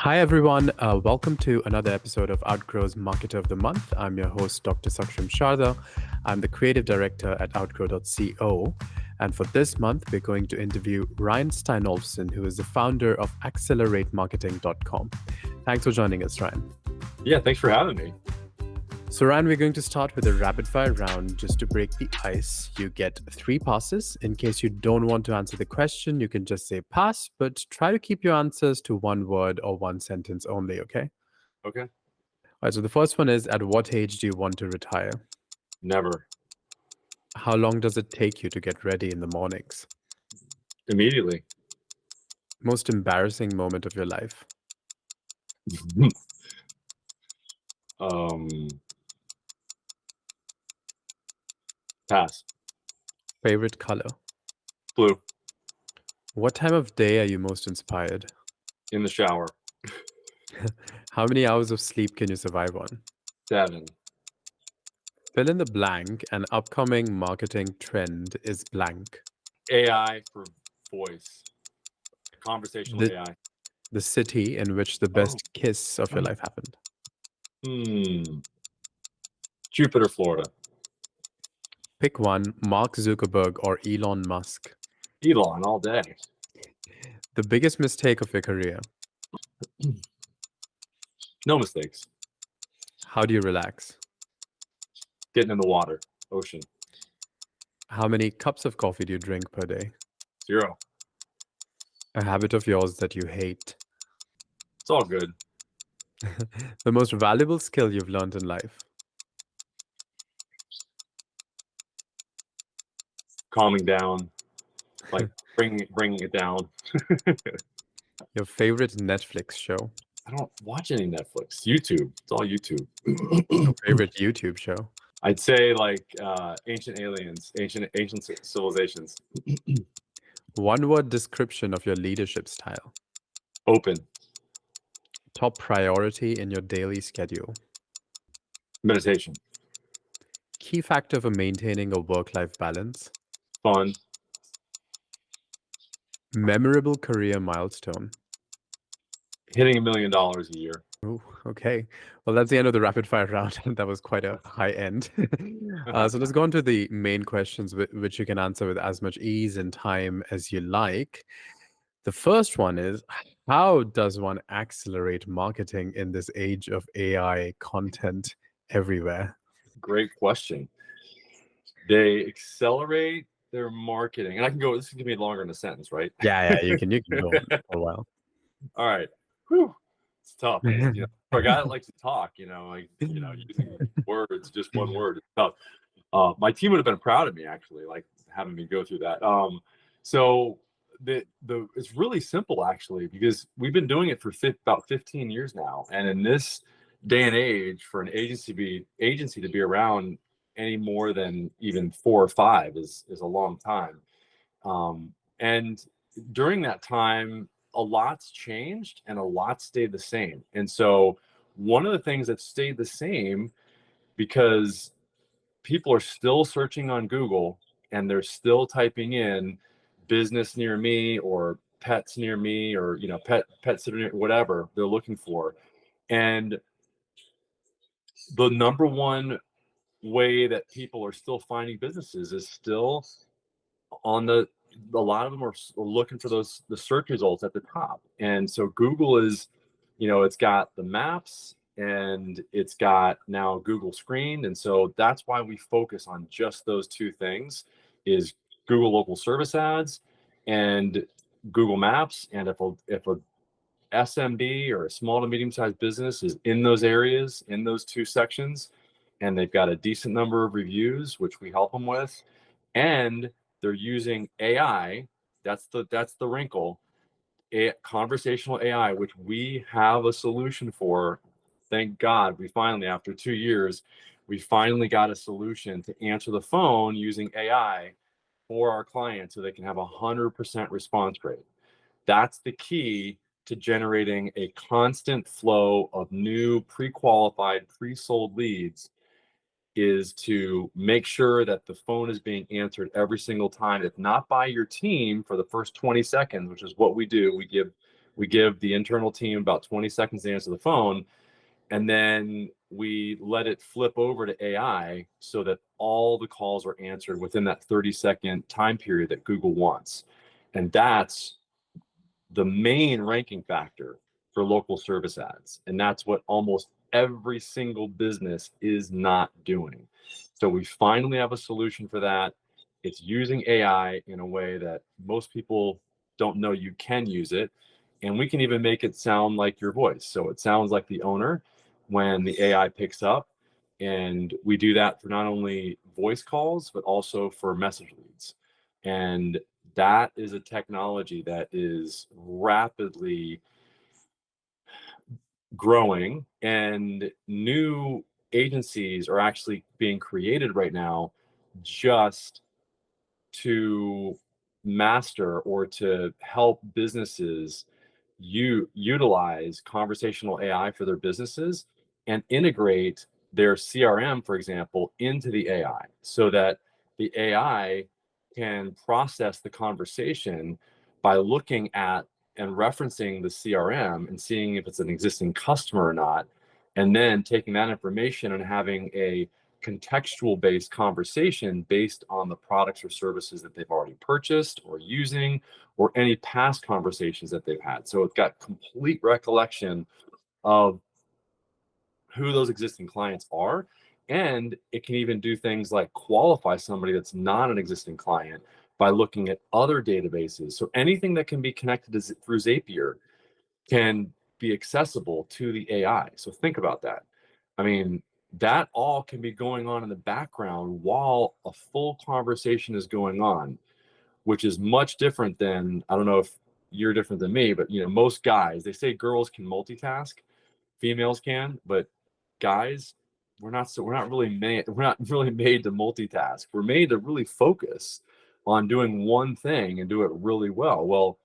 Hi, everyone. Welcome to another episode of Outgrow's Marketer of the Month. I'm your host, Dr. Saksham Sharda. I'm the creative director at Outgrow.co. And for this month, we're going to interview Ryan Steinolfson, who is the founder of AccelerateMarketing.com. Thanks for joining us, Ryan. Yeah, thanks for having me. So, Ryan, we're going to start with a rapid fire round just to break the ice. You get 3 passes. In case you don't want to answer the question, you can just say pass, but try to keep your answers to 1 word or 1 sentence only, okay? Okay. All right, so the first one is, at what age do you want to retire? Never. How long does it take you to get ready in the mornings? Immediately. Most embarrassing moment of your life? Pass. Favorite color? Blue. What time of day are you most inspired? In the shower. How many hours of sleep can you survive on? 7. Fill in the blank. An upcoming marketing trend is blank. AI for voice. Conversational The, AI. the city in which the best kiss of your life happened. Jupiter, Florida. Pick one, Mark Zuckerberg or Elon Musk. Elon all day. The biggest mistake of your career. No mistakes. How do you relax? Getting in the water. Ocean. How many cups of coffee do you drink per day? 0. A habit of yours that you hate. It's all good. The most valuable skill you've learned in life. Calming down. Like bringing it down. Your favorite Netflix show. I don't watch any Netflix. YouTube. It's all YouTube. Your favorite YouTube show. I'd say like ancient aliens, ancient civilizations. 1 word description of your leadership style. Open. Top priority in your daily schedule. Meditation. Key factor for maintaining a work-life balance. Fun. Memorable career milestone. Hitting $1 million a year. Oh, okay. Well, that's the end of the rapid fire round. That was quite a high end. So let's go on to the main questions, which you can answer with as much ease and time as you like. The first one is, how does one accelerate marketing in this age of AI content everywhere? Great question. They accelerate their marketing. And I can go, this is going to be longer in a sentence, right? Yeah, you can go on for a while. All right. Whew. It's tough. For a guy that likes to talk, using words, just 1 word, it's tough. My team would have been proud of me, actually, like having me go through that. So it's really simple, actually, because we've been doing it for about 15 years now. And in this day and age, for an agency to be around any more than even 4 or 5 is a long time. And during that time, a lot's changed and a lot stayed the same. And so one of the things that stayed the same, because people are still searching on Google and they're still typing in business near me or pets near me or pet sitter, whatever they're looking for. And the number one way that people are still finding businesses is still on a lot of them are looking for the search results at the top. And so Google is, it's got the maps and it's got now Google screened. And so that's why we focus on just those 2 things, is Google local service ads and Google Maps. And if a SMB or a small to medium-sized business is in those areas, in those 2 sections, and they've got a decent number of reviews, which we help them with, and they're using AI, that's the wrinkle, conversational AI, which we have a solution for. Thank God, we finally, after 2 years, we finally got a solution to answer the phone using AI for our clients so they can have 100% response rate. That's the key to generating a constant flow of new pre-qualified, pre-sold leads, is to make sure that the phone is being answered every single time, if not by your team for the first 20 seconds, which is what we do. We give the internal team about 20 seconds to answer the phone, and then we let it flip over to AI so that all the calls are answered within that 30-second time period that Google wants. And that's the main ranking factor for local service ads. And that's what almost every single business is not doing. So we finally have a solution for that. It's using AI in a way that most people don't know you can use it. And we can even make it sound like your voice. So it sounds like the owner when the AI picks up. And we do that for not only voice calls, but also for message leads. And that is a technology that is rapidly growing, and new agencies are actually being created right now just to master or to help businesses utilize conversational AI for their businesses and integrate their CRM, for example, into the AI so that the AI can process the conversation by looking at and referencing the CRM and seeing if it's an existing customer or not, and then taking that information and having a contextual based conversation based on the products or services that they've already purchased or using, or any past conversations that they've had. So it's got complete recollection of who those existing clients are. And it can even do things like qualify somebody that's not an existing client by looking at other databases. So anything that can be connected through Zapier can be accessible to the AI. So think about that. I mean, that all can be going on in the background while a full conversation is going on, which is much different than, I don't know if you're different than me, but most guys, they say girls can multitask, females can, but guys, we're not really made to multitask. We're made to really focus on doing one thing and do it really well. Well,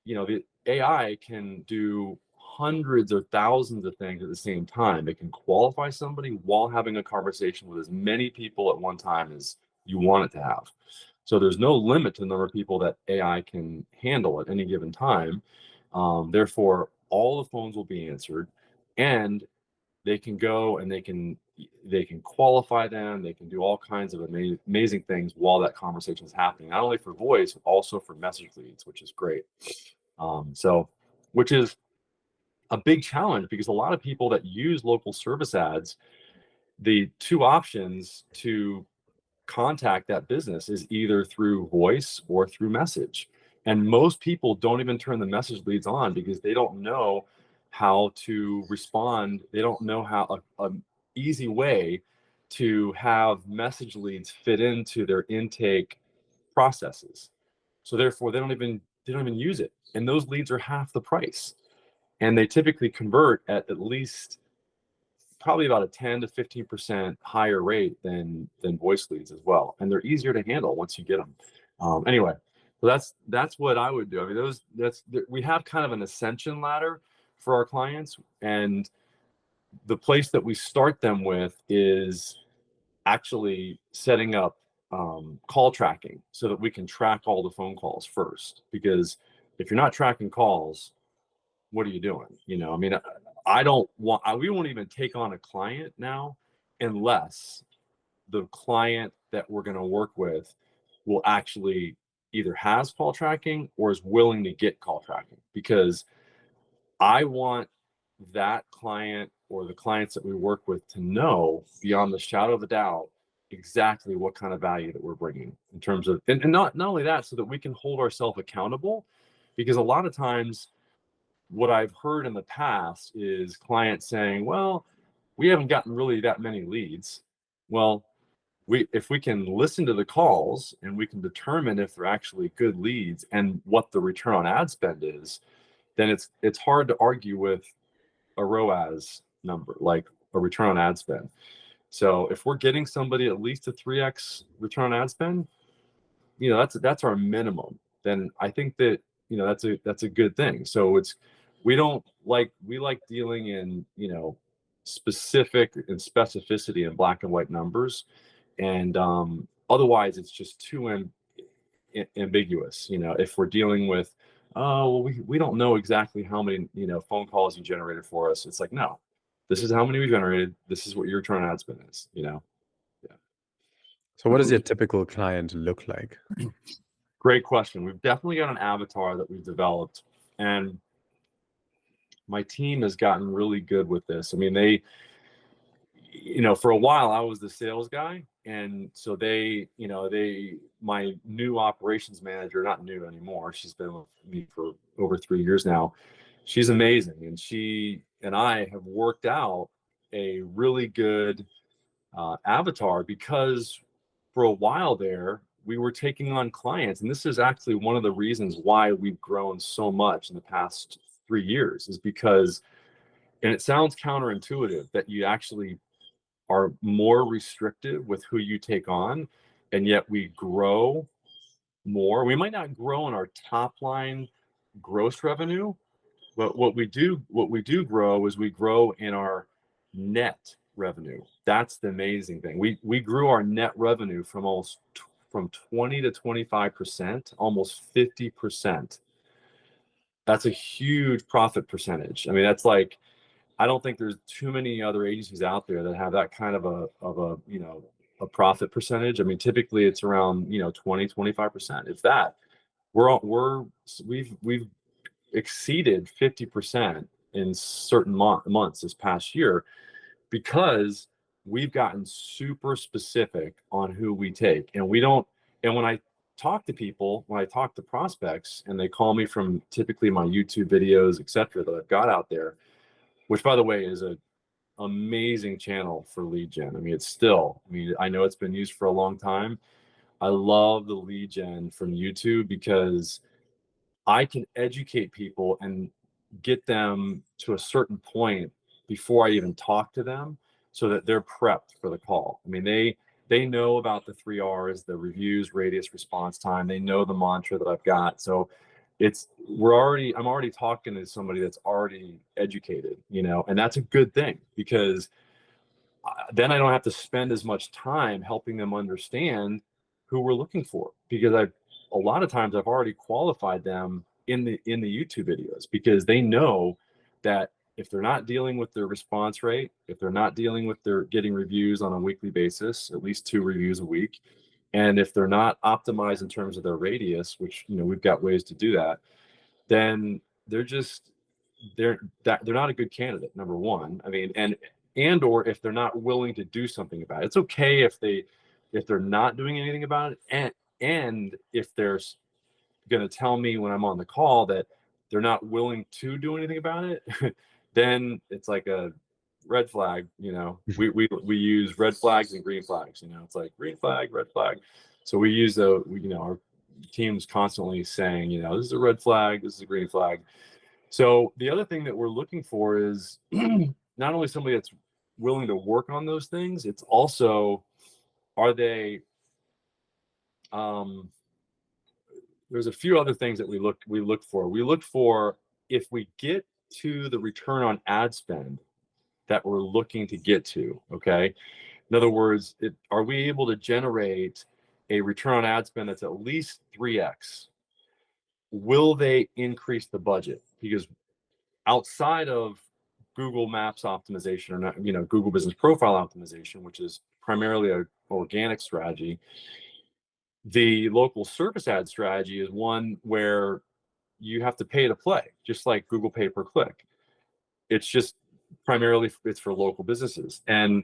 the AI can do hundreds or thousands of things at the same time. It can qualify somebody while having a conversation with as many people at one time as you want it to have. So there's no limit to the number of people that AI can handle at any given time. Therefore, all the phones will be answered, and they can go and they can qualify them. They can do all kinds of amazing things while that conversation is happening, not only for voice, but also for message leads, which is great. Which is a big challenge because a lot of people that use local service ads, the two options to contact that business is either through voice or through message. And most people don't even turn the message leads on because they don't know how to respond. They don't know how a easy way to have message leads fit into their intake processes. So therefore they don't even use it. And those leads are half the price. And they typically convert at least probably about a 10 to 15% higher rate than voice leads as well. And they're easier to handle once you get them. Anyway, so that's what I would do. I mean, we have kind of an ascension ladder for our clients, and the place that we start them with is actually setting up call tracking so that we can track all the phone calls first. Because if you're not tracking calls, what are you doing? I mean, we won't even take on a client now unless the client that we're going to work with will actually either has call tracking or is willing to get call tracking, because I want that client or the clients that we work with to know beyond the shadow of a doubt exactly what kind of value that we're bringing in terms of, and not only that, so that we can hold ourselves accountable. Because a lot of times what I've heard in the past is clients saying, well, we haven't gotten really that many leads. Well, if we can listen to the calls and we can determine if they're actually good leads and what the return on ad spend is, then it's hard to argue with a ROAS number, like a return on ad spend. So if we're getting somebody at least a 3x return on ad spend, that's our minimum. Then I think that that's a good thing. So we like dealing in specific and specificity in black and white numbers, and otherwise it's just too ambiguous. If we're dealing with oh, well, we don't know exactly how many, phone calls you generated for us. It's like, no, this is how many we generated. This is what your return on ad spend is, Yeah. So what does your typical client look like? Great question. We've definitely got an avatar that we've developed, and my team has gotten really good with this. I mean, for a while I was the sales guy, and so my new operations manager, not new anymore, she's been with me for over 3 years now. She's amazing, and she and I have worked out a really good avatar, because for a while there we were taking on clients, and this is actually one of the reasons why we've grown so much in the past 3 years, is because, and it sounds counterintuitive, that you actually are more restrictive with who you take on, and yet we grow more. We might not grow in our top line gross revenue, but what we do grow is we grow in our net revenue. That's the amazing thing. We grew our net revenue from 20 to 25%, almost 50%. That's a huge profit percentage. I mean, that's like, I don't think there's too many other agencies out there that have that kind of a profit percentage. I mean, typically it's around 20, 25%. If that, we've exceeded 50% in certain months this past year, because we've gotten super specific on who we take. And when I talk to people, when I talk to prospects, and they call me from typically my YouTube videos, etc., that I've got out there, which by the way is a amazing channel for lead gen. I mean, I know it's been used for a long time. I love the lead gen from YouTube, because I can educate people and get them to a certain point before I even talk to them, so that they're prepped for the call. I mean, they know about the 3 R's, the reviews, radius, response time. They know the mantra that I've got. So I'm already talking to somebody that's already educated, and that's a good thing, because then I don't have to spend as much time helping them understand who we're looking for, because a lot of times I've already qualified them in the YouTube videos, because they know that if they're not dealing with their response rate, if they're not dealing with their getting reviews on a weekly basis, at least 2 reviews a week, and if they're not optimized in terms of their radius, which we've got ways to do that, then they're not a good candidate, number one. I mean, or if they're not willing to do something about it. It's okay if they're not doing anything about it, and if they're going to tell me when I'm on the call that they're not willing to do anything about it, then it's like a red flag. We use red flags and green flags. It's like green flag, red flag. So we use our team's constantly saying, this is a red flag, this is a green flag. So the other thing that we're looking for is not only somebody that's willing to work on those things, it's also, are they, there's a few other things that we look for. We look for, if we get to the return on ad spend that we're looking to get to, okay? In other words, are we able to generate a return on ad spend that's at least 3x? Will they increase the budget? Because outside of Google Maps optimization, or not, Google Business Profile optimization, which is primarily an organic strategy, the local service ad strategy is one where you have to pay to play, just like Google Pay per click. It's just primarily it's for local businesses. And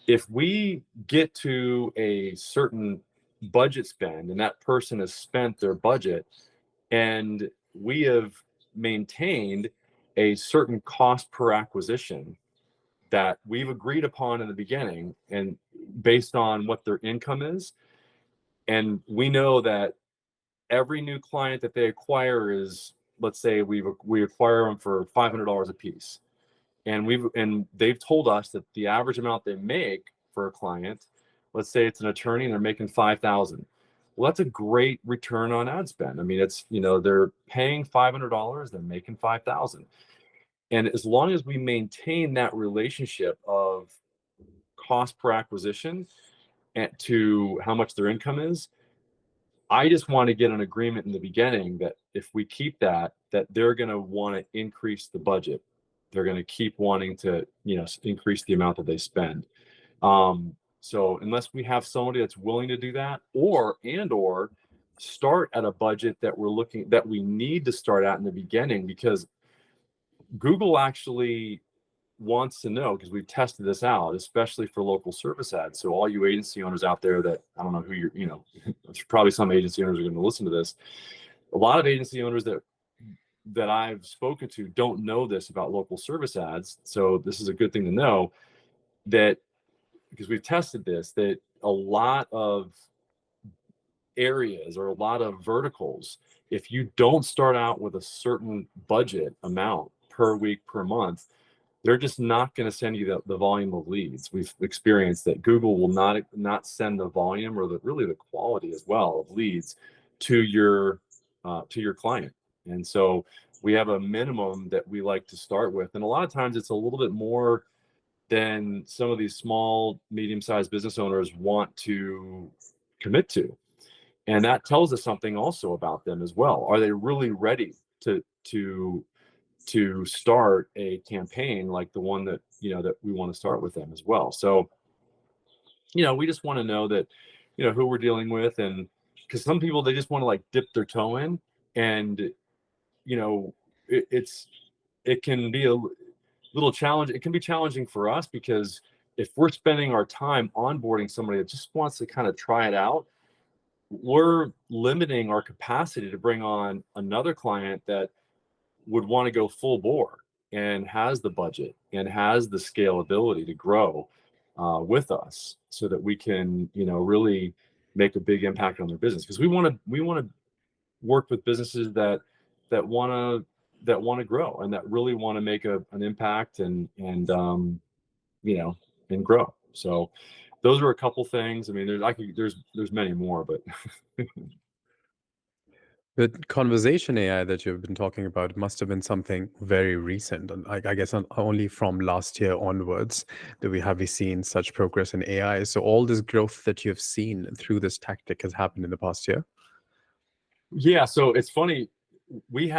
if we get to a certain budget spend and that person has spent their budget, and we have maintained a certain cost per acquisition that we've agreed upon in the beginning, and based on what their income is, and we know that every new client that they acquire is, let's say we acquire them for $500 a piece, and they've told us that the average amount they make for a client, let's say it's an attorney and they're making 5,000. Well, that's a great return on ad spend. I mean, it's, they're paying $500, they're making 5,000. And as long as we maintain that relationship of cost per acquisition and to how much their income is, I just want to get an agreement in the beginning that if we keep that they're going to want to increase the budget. They're going to keep wanting to, increase the amount that they spend. So unless we have somebody that's willing to do that, or start at a budget that we need to start at in the beginning, because Google actually wants to know, because we've tested this out, especially for local service ads. So all you agency owners out there that, I don't know who you're, there's probably some agency owners are going to listen to this. A lot of agency owners that I've spoken to don't know this about local service ads. So this is a good thing to know, that because we've tested this, that a lot of areas or a lot of verticals, if you don't start out with a certain budget amount per week, per month, they're just not going to send you the volume of leads. We've experienced that Google will not send the volume, or really the quality as well of leads to your client. And so we have a minimum that we like to start with, and a lot of times it's a little bit more than some of these small, medium-sized business owners want to commit to. And that tells us something also about them as well. Are they really ready to start a campaign like the one that we want to start with them as well? So we just want to know that who we're dealing with, and because some people, they just want to like dip their toe in, and it can be a little challenge. It can be challenging for us, because if we're spending our time onboarding somebody that just wants to kind of try it out, we're limiting our capacity to bring on another client that would want to go full bore and has the budget and has the scalability to grow with us, so that we can really make a big impact on their business. Because we want to work with businesses that want to grow, and that really want to make an impact and grow. So those are a couple things. I mean, there's many more, but The conversation AI that you've been talking about must have been something very recent, and I guess only from last year onwards that we seen such progress in AI. So all this growth that you've seen through this tactic has happened in the past year. yeah. So it's funny, we've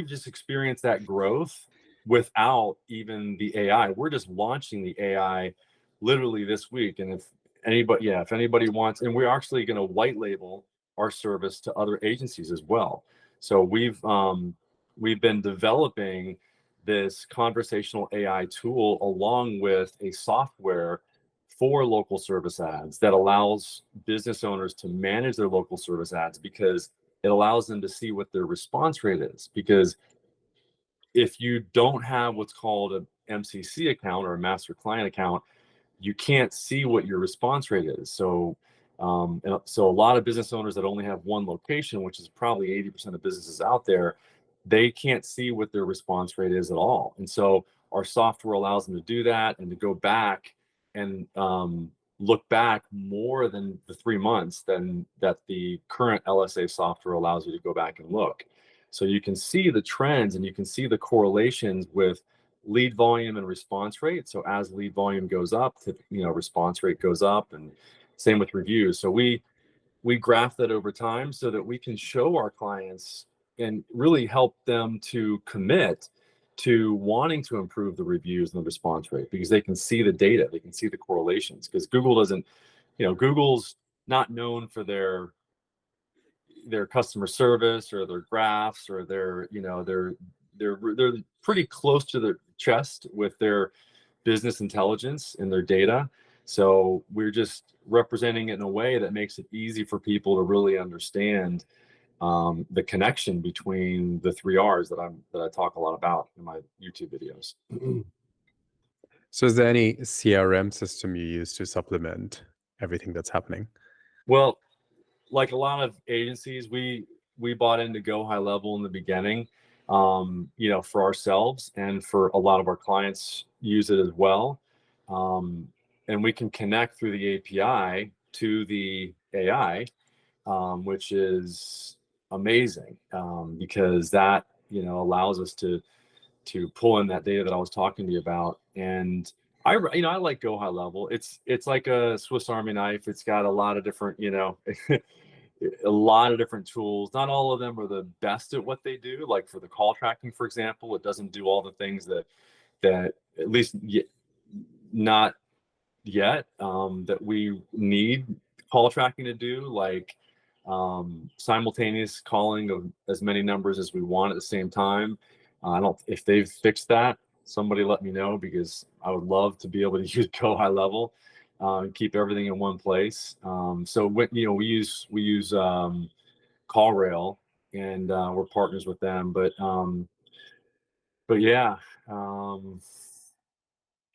just experienced that growth without even the AI. We're just launching the AI literally this week. And if anybody wants, and we're actually going to white label our service to other agencies as well. So we've been developing this conversational AI tool along with a software for local service ads that allows business owners to manage their local service ads, because it allows them to see what their response rate is. Because if you don't have what's called a MCC account, or a master client account, you can't see what your response rate is. So so a lot of business owners that only have one location, which is probably 80% of businesses out there, they can't see what their response rate is at all. And so our software allows them to do that, and to go back and look back more than the 3 months than that the current LSA software allows you to go back and look. So you can see the trends, and you can see the correlations with lead volume and response rate. So as lead volume goes up, response rate goes up, and same with reviews. So we graph that over time, so that we can show our clients and really help them to commit to wanting to improve the reviews and the response rate, because they can see the data, they can see the correlations. Because Google doesn't, Google's not known for their customer service or their graphs, or they're pretty close to the chest with their business intelligence and their data. So we're just representing it in a way that makes it easy for people to really understand the connection between the 3 R's that I talk a lot about in my YouTube videos. So is there any CRM system you use to supplement everything that's happening? Well, like a lot of agencies, we bought into GoHighLevel in the beginning, for ourselves, and for a lot of our clients use it as well. And we can connect through the API to the AI, which is amazing, because that allows us to pull in that data that I was talking to you about. And I like GoHighLevel. It's like a Swiss Army knife. It's got a lot of different a lot of different tools. Not all of them are the best at what they do. Like for the call tracking, for example, it doesn't do all the things that at least not yet that we need call tracking to do, like simultaneous calling of as many numbers as we want at the same time. I don't, if they've fixed that, somebody let me know, because I would love to be able to use GoHighLevel and keep everything in one place. So when, you know, we use CallRail, and we're partners with them, but yeah,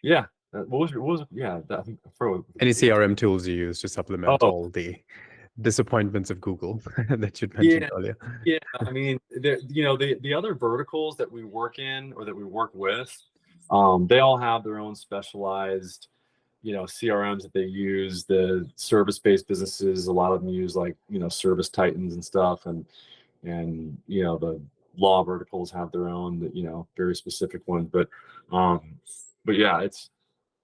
yeah. What was yeah? I think I forgot Any what CRM tools you use to supplement oh, all the disappointments of Google that you'd mentioned yeah, earlier? yeah. I mean, you know, the other verticals that we work in or that we work with, they all have their own specialized, you know, CRMs that they use. The service-based businesses, a lot of them use, like, you know, Service Titans and stuff, and you know, the law verticals have their own, you know, very specific ones. But yeah, it's,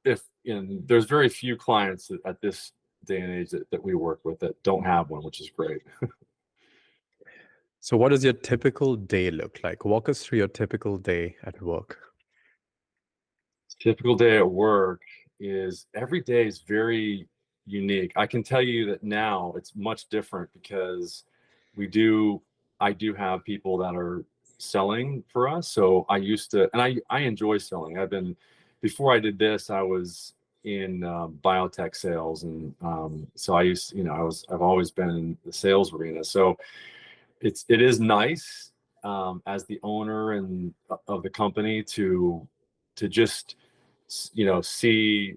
if, you know, there's very few clients at this day and age that we work with that don't have one, which is great. So what does your typical day look like? Walk us through your typical day at work. Typical day at work is, every day is very unique. I can tell you that now it's much different, because I do have people that are selling for us. So I used to, and I enjoy selling. Before I did this, I was in biotech sales. And so I used, you know, I've always been in the sales arena. So it is nice as the owner and of the company to just, you know, see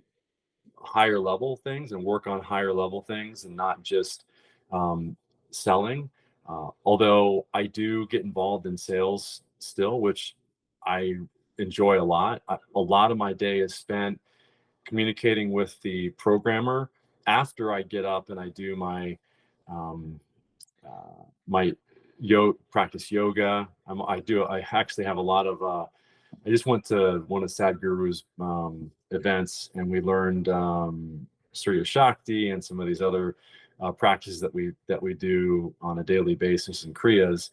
higher level things and work on higher level things, and not just um, selling. Although I do get involved in sales still, which I enjoy a lot. A lot of my day is spent communicating with the programmer after I get up and I do um, my practice yoga. I actually have a lot of I just went to one of Sadhguru's events, and we learned Surya Shakti and some of these other practices that we do on a daily basis in Kriyas.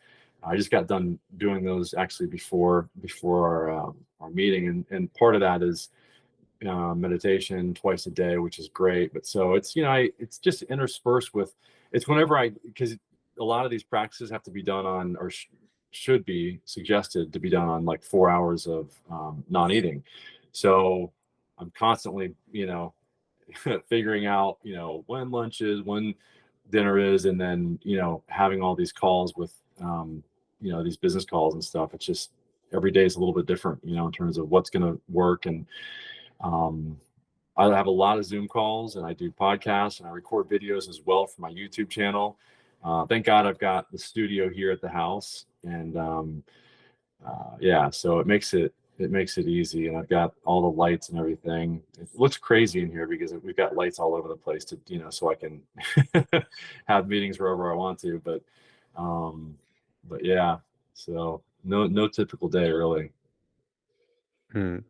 I just got done doing those actually before our meeting, and part of that is meditation twice a day, which is great. But so it's, you know, it's just interspersed with, it's whenever because a lot of these practices have to be done on, or should be suggested to be done on, like 4 hours of non-eating. So I'm constantly, you know, figuring out, you know, when lunch is, when dinner is, and then, you know, having all these calls with, you know, these business calls and stuff. It's just, every day is a little bit different, you know, in terms of what's going to work. And um, I have a lot of Zoom calls, and I do podcasts, and I record videos as well for my YouTube channel. Thank God I've got the studio here at the house, and yeah, so it makes it easy, and I've got all the lights and everything. It looks crazy in here because we've got lights all over the place, to, you know, so I can have meetings wherever I want to. But yeah, so no typical day really. Hmm.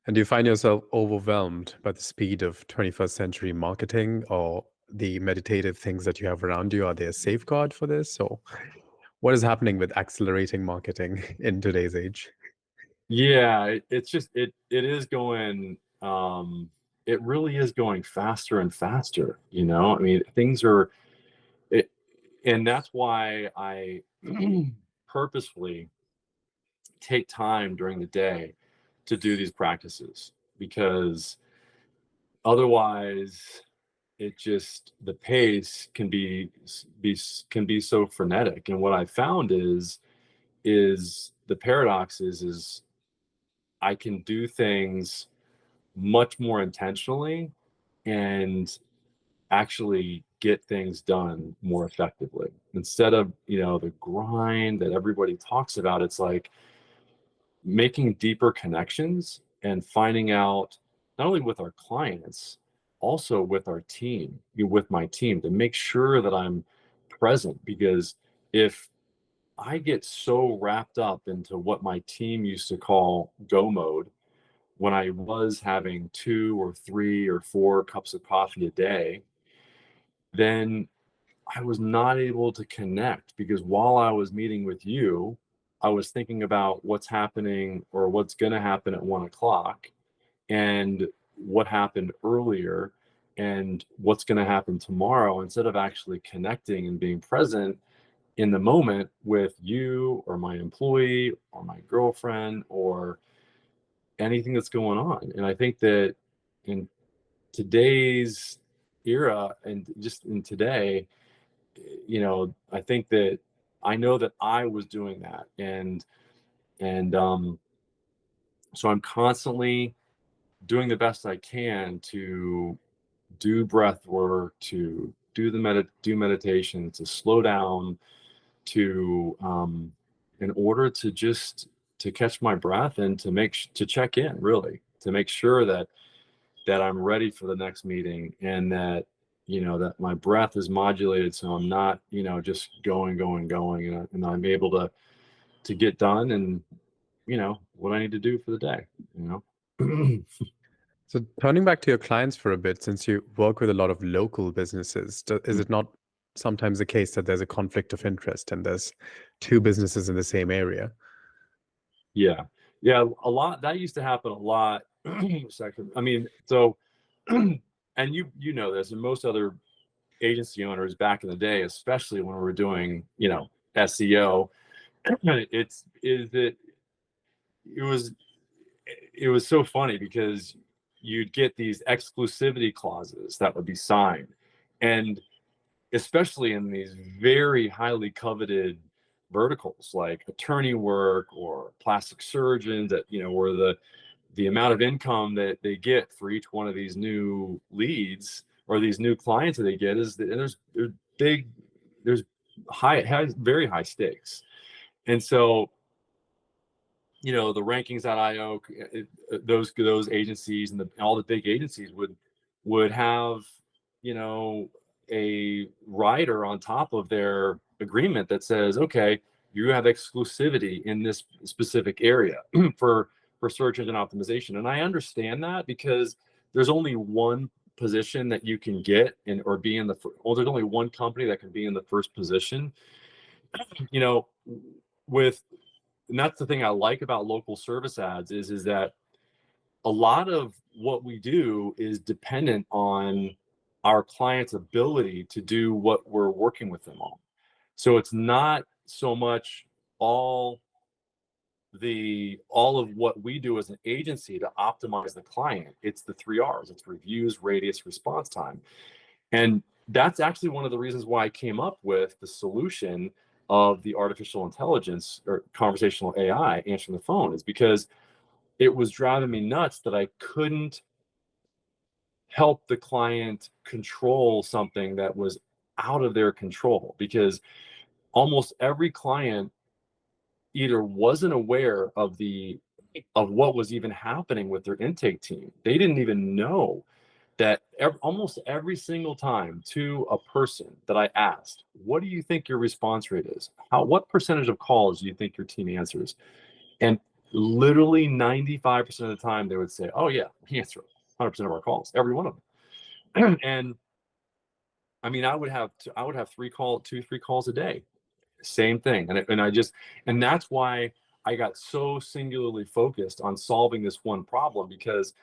And do you find yourself overwhelmed by the speed of 21st century marketing, or the meditative things that you have around you? Are they a safeguard for this? So what is happening with accelerating marketing in today's age? Yeah, it's just, it is going, it really is going faster and faster, you know. I mean, things are it, and that's why I purposefully take time during the day to do these practices, because otherwise it just, the pace can be so frenetic. And what I found is the paradox is I can do things much more intentionally and actually get things done more effectively, instead of, you know, the grind that everybody talks about. It's like making deeper connections and finding out, not only with our clients, also with our team, with my team, to make sure that I'm present. Because if I get so wrapped up into what my team used to call go mode, when I was having 2 or 3 or 4 cups of coffee a day, then I was not able to connect, because while I was meeting with you, I was thinking about what's happening or what's going to happen at 1 o'clock, and what happened earlier, and what's going to happen tomorrow, instead of actually connecting and being present in the moment with you or my employee or my girlfriend or anything that's going on. And I think that in today's era, and just in today, I think that I know that I was doing that. And so I'm constantly doing the best I can to do breath work, to do meditation, to slow down, to in order to just to catch my breath, and to check in, really, to make sure that I'm ready for the next meeting, and that my breath is modulated, so I'm not, just going, and I'm able to get done, and what I need to do for the day, So turning back to your clients for a bit, since you work with a lot of local businesses, is it not sometimes the case that there's a conflict of interest and there's two businesses in the same area? Yeah. Yeah, a lot. That used to happen a lot. Second, I mean, so, and you know this, and most other agency owners back in the day, especially when we were doing, SEO, it's is that it was it was so funny, because you'd get these exclusivity clauses that would be signed, and especially in these very highly coveted verticals like attorney work or plastic surgeons, that where the amount of income that they get for each one of these new leads or these new clients that they get is that there's big there's high, it has very high stakes. And so the rankings.io, those agencies, and all the big agencies would have you know a rider on top of their agreement that says, okay, you have exclusivity in this specific area for search engine optimization. And I understand that, because there's only one position that you can get in, or be in the there's only one company that can be in the first position, you know with and that's the thing I like about local service ads, is that a lot of what we do is dependent on our clients' ability to do what we're working with them on. So it's not so much all of what we do as an agency to optimize the client. It's the 3 R's. It's reviews, radius, response time. And that's actually one of the reasons why I came up with the solution of the artificial intelligence or conversational AI answering the phone, is because it was driving me nuts that I couldn't help the client control something that was out of their control, because almost every client either wasn't aware of what was even happening with their intake team. They didn't even know that almost every single time, to a person that I asked, what do you think your response rate is? What percentage of calls do you think your team answers? And literally 95% of the time, they would say, oh yeah, we answer 100% of our calls, every one of them. And I mean, I would have 3 calls a day, same thing. And that's why I got so singularly focused on solving this one problem, because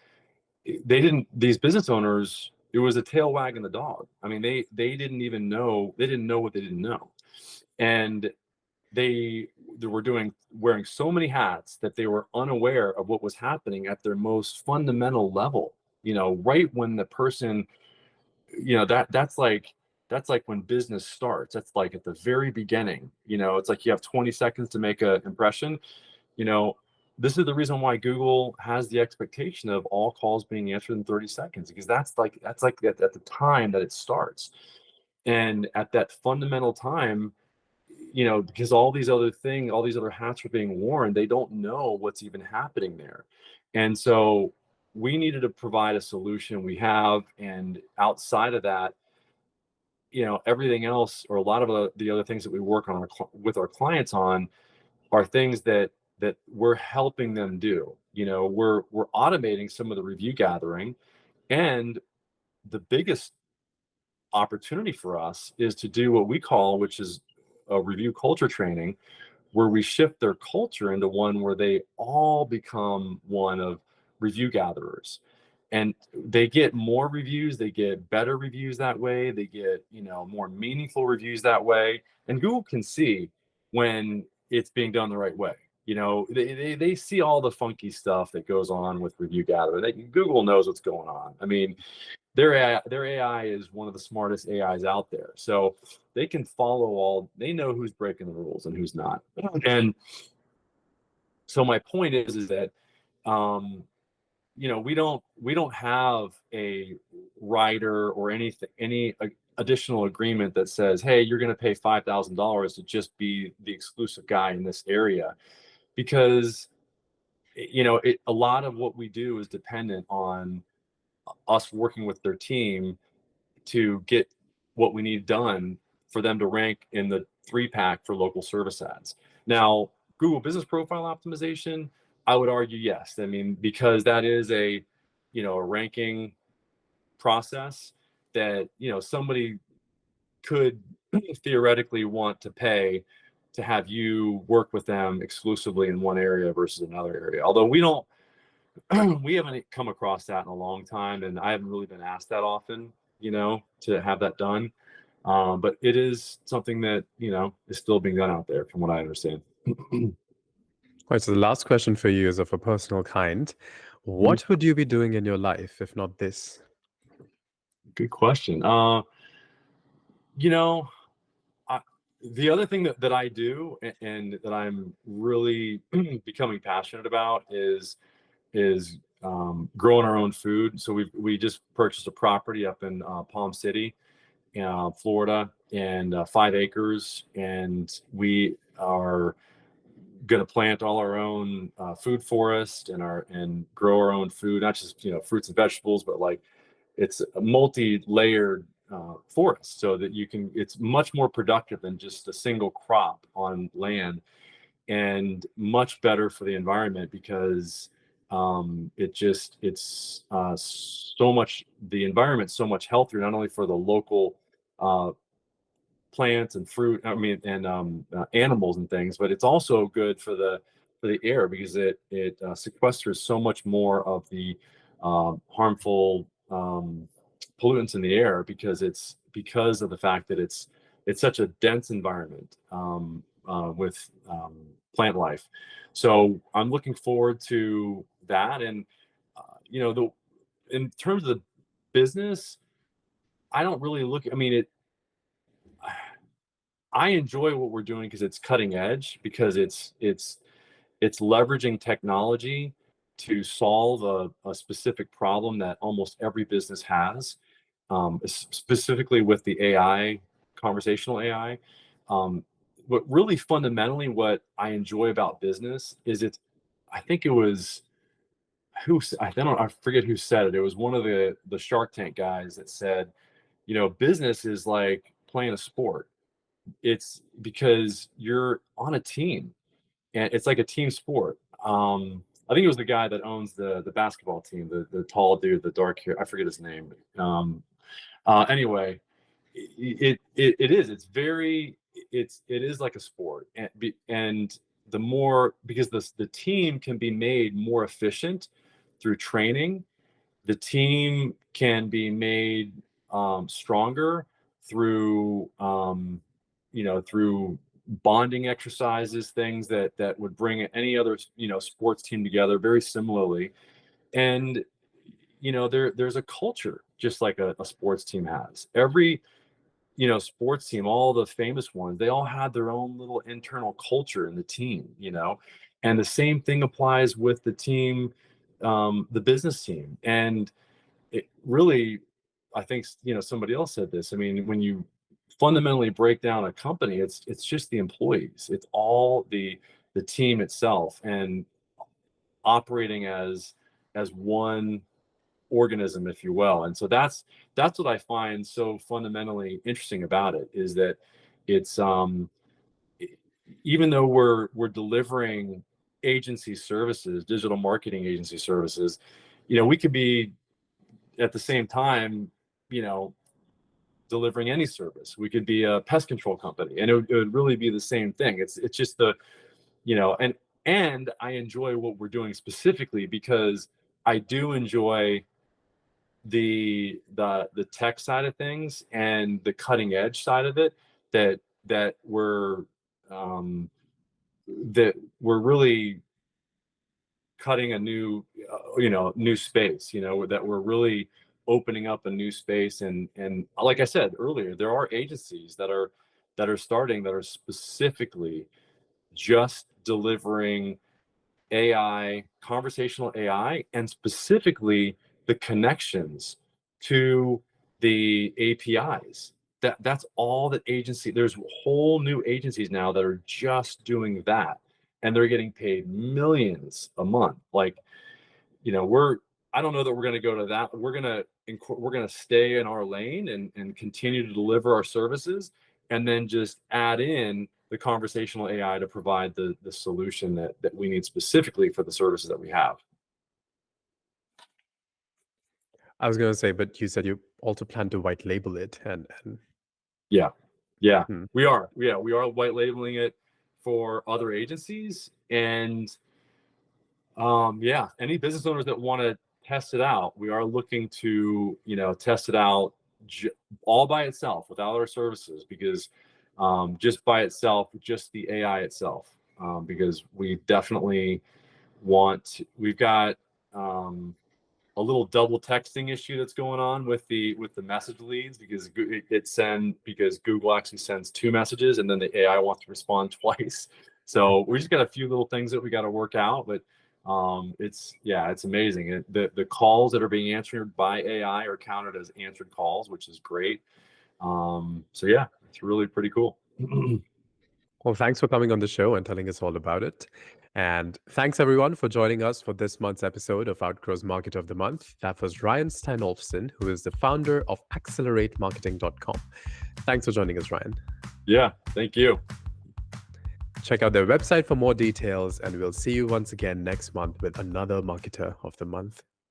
these business owners, it was a tail wagging the dog. I mean, they didn't know what they didn't know. And they were wearing so many hats that they were unaware of what was happening at their most fundamental level. Right when the person, that's like when business starts. That's like at the very beginning. It's like you have 20 seconds to make an impression. you know this is the reason why Google has the expectation of all calls being answered in 30 seconds, because that's like at the time that it starts. And at that fundamental time, because all these other hats are being worn, they don't know what's even happening there. And so we needed to provide a solution. We have, and outside of that, everything else, or a lot of the other things that we work on with our clients on, are things that we're helping them do. We're automating some of the review gathering, and the biggest opportunity for us is to do what we call, which is a review culture training, where we shift their culture into one where they all become one of review gatherers. And they get more reviews, they get better reviews that way, they get, more meaningful reviews that way. And Google can see when it's being done the right way. They see all the funky stuff that goes on with review gathering. Google knows what's going on. I mean, their AI is one of the smartest AIs out there. So they can they know who's breaking the rules and who's not. And so my point is that, we don't have a rider or any additional agreement that says, hey, you're going to pay $5,000 to just be the exclusive guy in this area, because a lot of what we do is dependent on us working with their team to get what we need done for them to rank in the 3-pack for local service ads. Now, Google Business Profile Optimization, I would argue yes. I mean, because that is a ranking process that somebody could theoretically want to pay to have you work with them exclusively in one area versus another area. Although we haven't come across that in a long time, and I haven't really been asked that often, to have that done. But it is something that, is still being done out there from what I understand. All right, so the last question for you is of a personal kind. What would you be doing in your life if not this? Good question. The other thing that I do and that I'm really becoming passionate about is growing our own food. So we just purchased a property up in Palm City, Florida, and 5 acres, and we are going to plant all our own food forest and grow our own food, not just fruits and vegetables, but like it's a multi-layered forest, so that it's much more productive than just a single crop on land, and much better for the environment because the environment's so much healthier, not only for the local plants and fruit, and animals and things, but it's also good for the air, because it sequesters so much more of the harmful pollutants in the air, because of the fact that it's such a dense environment with plant life. So I'm looking forward to that. And in terms of the business, I don't really look. I enjoy what we're doing because it's cutting edge, because it's leveraging technology to solve a specific problem that almost every business has, specifically with the AI, conversational AI. But really fundamentally, what I enjoy about business is I think it was I forget who said it. It was one of the Shark Tank guys that said, business is like playing a sport. It's because you're on a team, and it's like a team sport. I think it was the guy that owns the basketball team, the tall dude, the dark hair. I forget his name. Anyway, it is. It is like a sport, and the more, because the team can be made more efficient through training. The team can be made stronger through through bonding exercises, things that would bring any other sports team together very similarly. And there's a culture, just like a sports team has. Every sports team, all the famous ones, they all had their own little internal culture in the team, and the same thing applies with the team, the business team. And it really, I think, somebody else said this. I mean, when you fundamentally break down a company, it's just the employees. It's all the team itself, and operating as one organism, if you will. And so that's what I find so fundamentally interesting about it, is that it's even though we're delivering agency services, digital marketing agency services, we could be at the same time, delivering any service. We could be a pest control company, and it would really be the same thing. It's just the, and I enjoy what we're doing specifically because I do enjoy the tech side of things and the cutting edge side of it, that we're really cutting a new new space, that we're really opening up a new space. And like I said earlier, there are agencies that are starting, that are specifically just delivering AI, conversational AI, and specifically the connections to the APIs. That's all that agency. There's whole new agencies now that are just doing that, and they're getting paid millions a month. Like, I don't know that we're going to go to that. We're going to stay in our lane and continue to deliver our services, and then just add in the conversational AI to provide the solution that we need specifically for the services that we have. I was going to say, but you said you also plan to white label it, and yeah, we are white labeling it for other agencies, and any business owners that want to test it out, we are looking to test it out all by itself without our services, because just by itself, just the AI itself, because we definitely we've got a little double texting issue that's going on with the message leads, because Google actually sends 2 messages and then the AI wants to respond twice. So we just got a few little things that we got to work out, but it's amazing. The calls that are being answered by AI are counted as answered calls, which is great. So yeah, it's really pretty cool. Well, thanks for coming on the show and telling us all about it. And thanks everyone for joining us for this month's episode of Outgrow's Market of the Month. That was Ryan Steinolfson, who is the founder of AccelerateMarketing.com. Thanks for joining us, Ryan. Yeah, thank you. Check out their website for more details, and we'll see you once again next month with another Marketer of the Month.